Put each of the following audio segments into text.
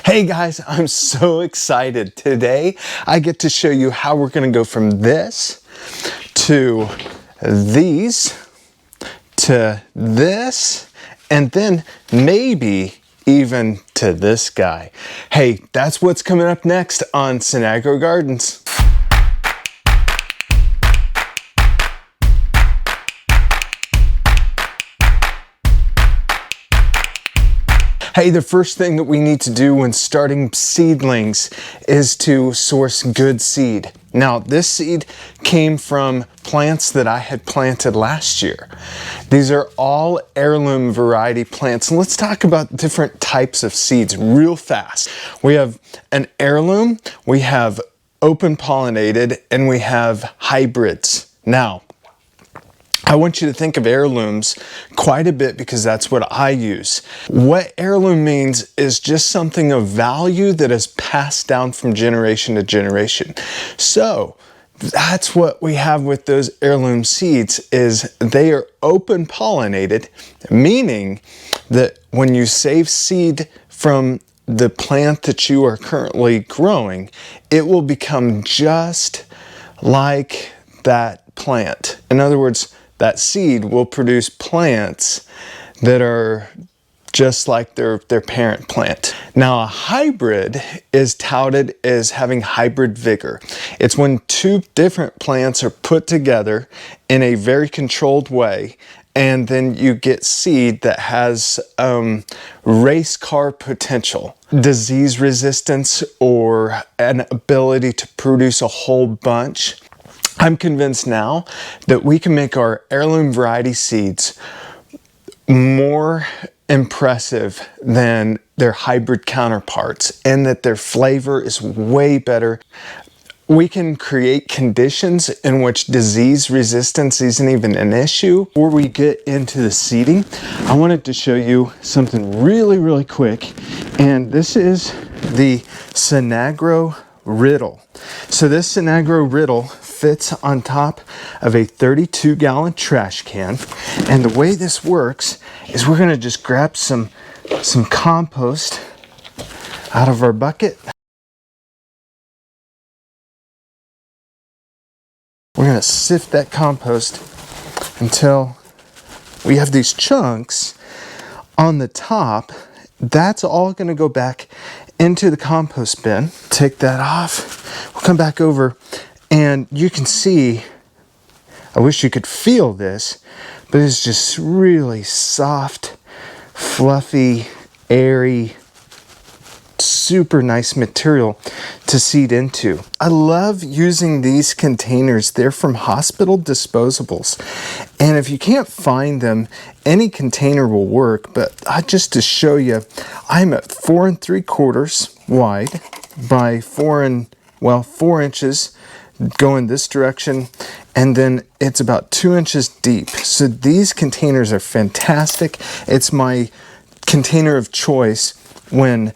Hey guys, I'm so excited. Today I get to show you how we're going to go from this to these to this and then maybe even to this guy. Hey, that's what's coming up next on Cinagro Gardens. Hey, the first thing that we need to do when starting seedlings is to source good seed. Now, this seed came from plants that I had planted last year. These are all heirloom variety plants. And let's talk about different types of seeds real fast. We have an heirloom, we have open pollinated, and we have hybrids. Now, I want you to think of heirlooms quite a bit because that's what I use. What heirloom means is just something of value that is passed down from generation to generation. So that's what we have with those heirloom seeds is they are open pollinated, meaning that when you save seed from the plant that you are currently growing, it will become just like that plant. In other words, that seed will produce plants that are just like their parent plant. Now, a hybrid is touted as having hybrid vigor. It's when two different plants are put together in a very controlled way, and then you get seed that has race car potential, disease resistance, or an ability to produce a whole bunch. I'm convinced now that we can make our heirloom variety seeds more impressive than their hybrid counterparts and that their flavor is way better. We can create conditions in which disease resistance isn't even an issue. Before we get into the seeding, I wanted to show you something really quick, and this is the Sinagra Riddle. So this Sinagra Riddle fits on top of a 32-gallon trash can, and the way this works is we're going to just grab some compost out of our bucket. We're going to sift that compost until we have these chunks on the top. That's all going to go back into the compost bin. Take that off. We'll come back over and you can see, I wish you could feel this, but it's just really soft, fluffy, airy, super nice material to seed into. I love using these containers. They're from Hospital Disposables, and if you can't find them, any container will work, but just to show you, I'm at 4 3/4 wide by 4 inches going this direction, and then it's about 2 inches deep. So these containers are fantastic. It's my container of choice when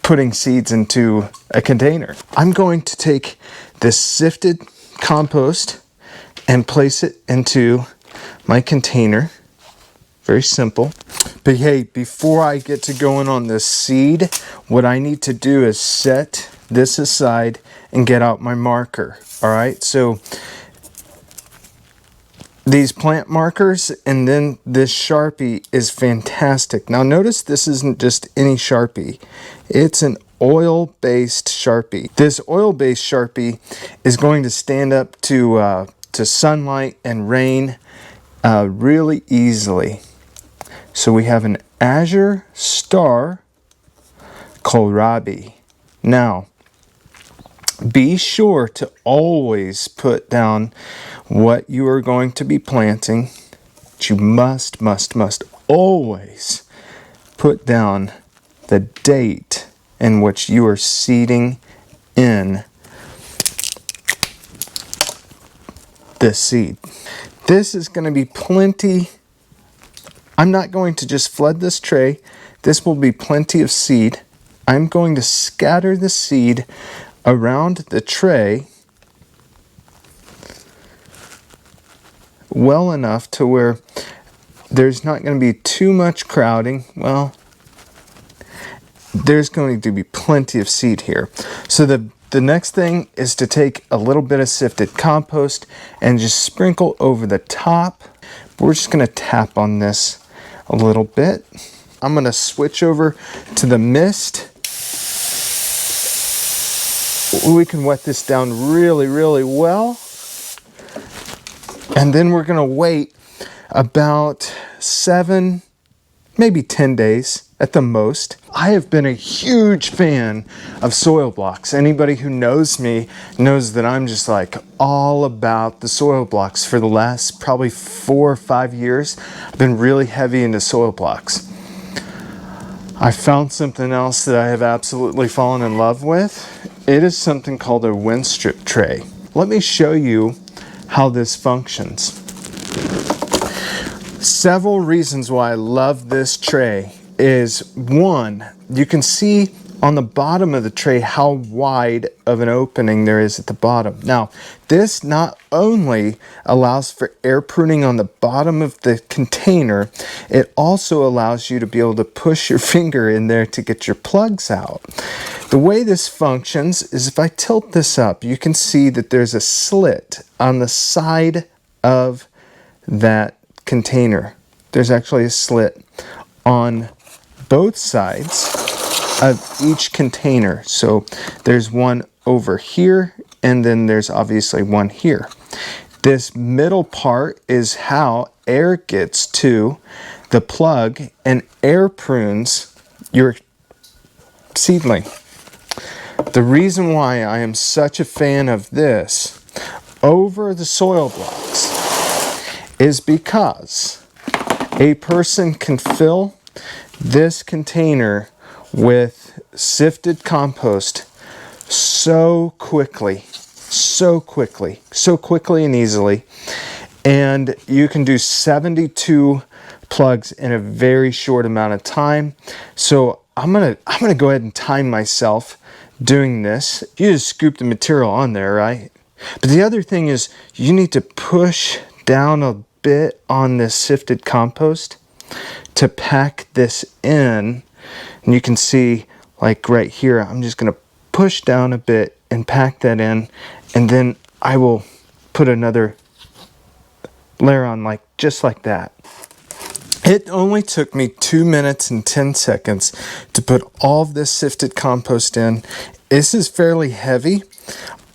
putting seeds into a container. I'm going to take this sifted compost and place it into my container. Very simple. But hey, before I get to going on this seed, what I need to do is set this aside and get out my marker. All right, so these plant markers and then this Sharpie is fantastic. Now notice this isn't just any Sharpie. It's an oil-based Sharpie. This oil-based Sharpie is going to stand up to sunlight and rain really easily. So we have an Azure Star Kohlrabi. Now, be sure to always put down what you are going to be planting. But you must always put down the date in which you are seeding in this seed. This is going to be plenty. I'm not going to just flood this tray. This will be plenty of seed. I'm going to scatter the seed around the tray well enough to where there's not going to be too much crowding. Well, there's going to be plenty of seed here. So the next thing is to take a little bit of sifted compost and just sprinkle over the top. We're just going to tap on this a little bit. I'm going to switch over to the mist. We can wet this down really, really well. And then we're going to wait about 7, maybe 10 days at the most. I have been a huge fan of soil blocks. Anybody who knows me knows that I'm just like all about the soil blocks. For the last probably 4 or 5 years, I've been really heavy into soil blocks. I found something else that I have absolutely fallen in love with. It is something called a wind strip tray. Let me show you how this functions. Several reasons why I love this tray is, one, you can see on the bottom of the tray how wide of an opening there is at the bottom. Now, this not only allows for air pruning on the bottom of the container, it also allows you to be able to push your finger in there to get your plugs out. The way this functions is if I tilt this up, you can see that there's a slit on the side of that container. There's actually a slit on both sides of each container. So there's one over here, and then there's obviously one here. This middle part is how air gets to the plug and air prunes your seedling. The reason why I am such a fan of this over the soil blocks is because a person can fill this container with sifted compost so quickly and easily. And you can do 72 plugs in a very short amount of time. So I'm gonna go ahead and time myself doing this. You just scoop the material on there, right? But the other thing is you need to push down a bit on this sifted compost to pack this in. And you can see, like right here, I'm just going to push down a bit and pack that in, and then I will put another layer on, like just like that. It only took me 2 minutes and 10 seconds to put all of this sifted compost in. This is fairly heavy.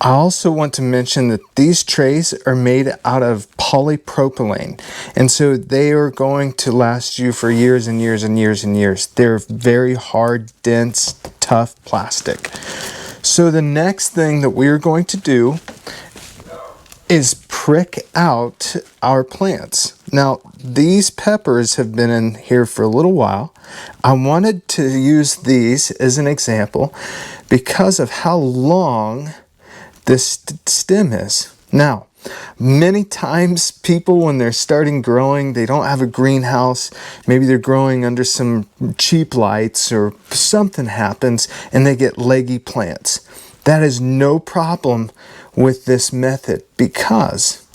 I also want to mention that these trays are made out of polypropylene, and so they are going to last you for years and years and years and years. They're very hard, dense, tough plastic. So the next thing that we're going to do is prick out our plants. Now, these peppers have been in here for a little while. I wanted to use these as an example because of how long this stem is. Now, many times people, when they're starting growing, they don't have a greenhouse. Maybe they're growing under some cheap lights or something happens and they get leggy plants. That is no problem with this method because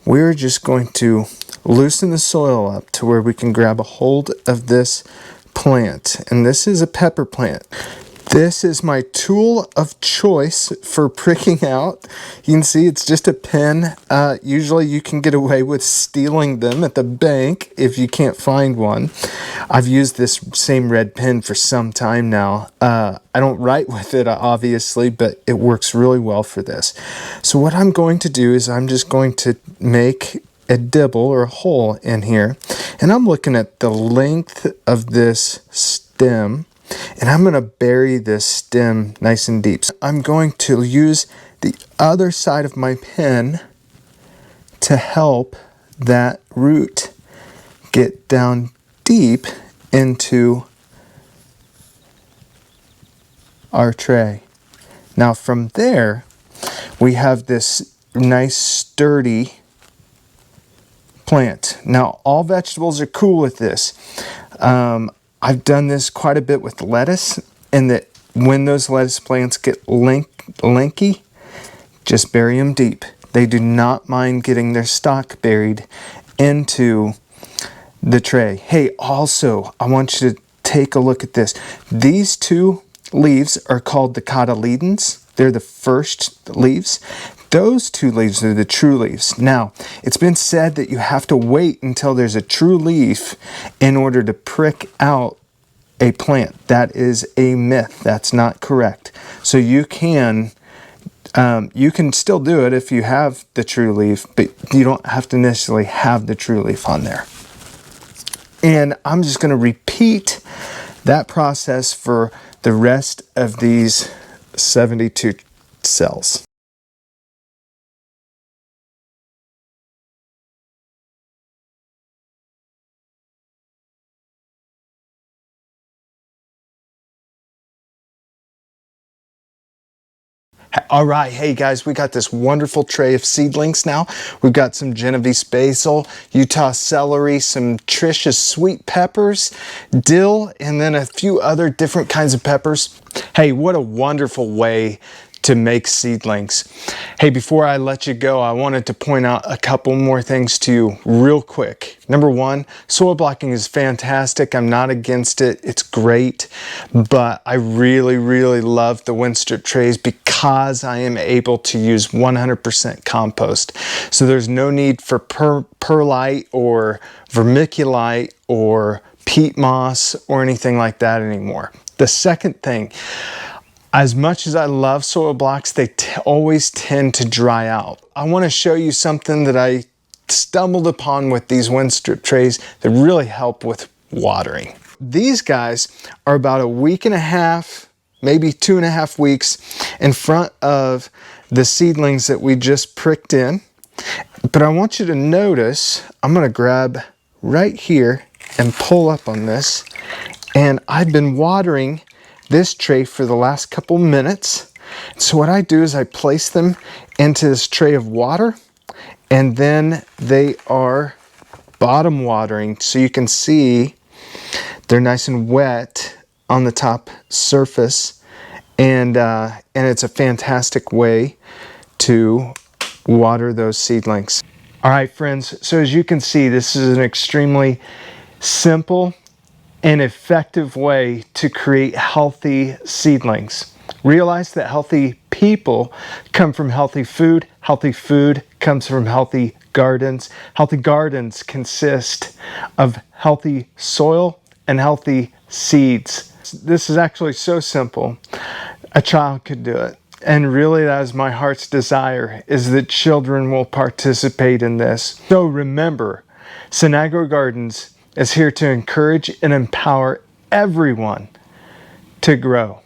we're just going to loosen the soil up to where we can grab a hold of this plant. And this is a pepper plant. This is my tool of choice for pricking out. You can see it's just a pen. Usually you can get away with stealing them at the bank if you can't find one. I've used this same red pen for some time now. I don't write with it, obviously, but it works really well for this. So what I'm going to do is I'm just going to make a dibble or a hole in here. And I'm looking at the length of this stem. And I'm going to bury this stem nice and deep. So I'm going to use the other side of my pen to help that root get down deep into our tray. Now from there, we have this nice sturdy plant. Now all vegetables are cool with this. I've done this quite a bit with lettuce, and that when those lettuce plants get lanky, just bury them deep. They do not mind getting their stalk buried into the tray. Hey, also, I want you to take a look at this. These two leaves are called the Cotyledons. They're the first leaves. Those two leaves are the true leaves. Now, it's been said that you have to wait until there's a true leaf in order to prick out a plant. That is a myth. That's not correct. So you can still do it if you have the true leaf, but you don't have to necessarily have the true leaf on there. And I'm just going to repeat that process for the rest of these 72 cells. All right, hey guys, we got this wonderful tray of seedlings now. We've got some Genovese basil, Utah celery, some Trish's sweet peppers, dill, and then a few other different kinds of peppers. Hey, what a wonderful way to make seedlings. Hey, before I let you go, I wanted to point out a couple more things to you real quick. Number one, soil blocking is fantastic. I'm not against it. It's great. But I really, really love the Winstrip trays because I am able to use 100% compost. So there's no need for perlite or vermiculite or peat moss or anything like that anymore. The second thing, as much as I love soil blocks, they always tend to dry out. I want to show you something that I stumbled upon with these Winstrip trays that really help with watering. These guys are about a week and a half, maybe 2.5 weeks in front of the seedlings that we just pricked in. But I want you to notice, I'm going to grab right here and pull up on this. And I've been watering this tray for the last couple minutes. So what I do is I place them into this tray of water, and then they are bottom watering, so you can see they're nice and wet on the top surface, and it's a fantastic way to water those seedlings. All right, friends, so as you can see, this is an extremely simple and effective way to create healthy seedlings. Realize that healthy people come from healthy food comes from healthy gardens. Healthy gardens consist of healthy soil and healthy seeds. This is actually so simple. A child could do it. And really, that is my heart's desire, is that children will participate in this. So remember, Sinagra Gardens is here to encourage and empower everyone to grow.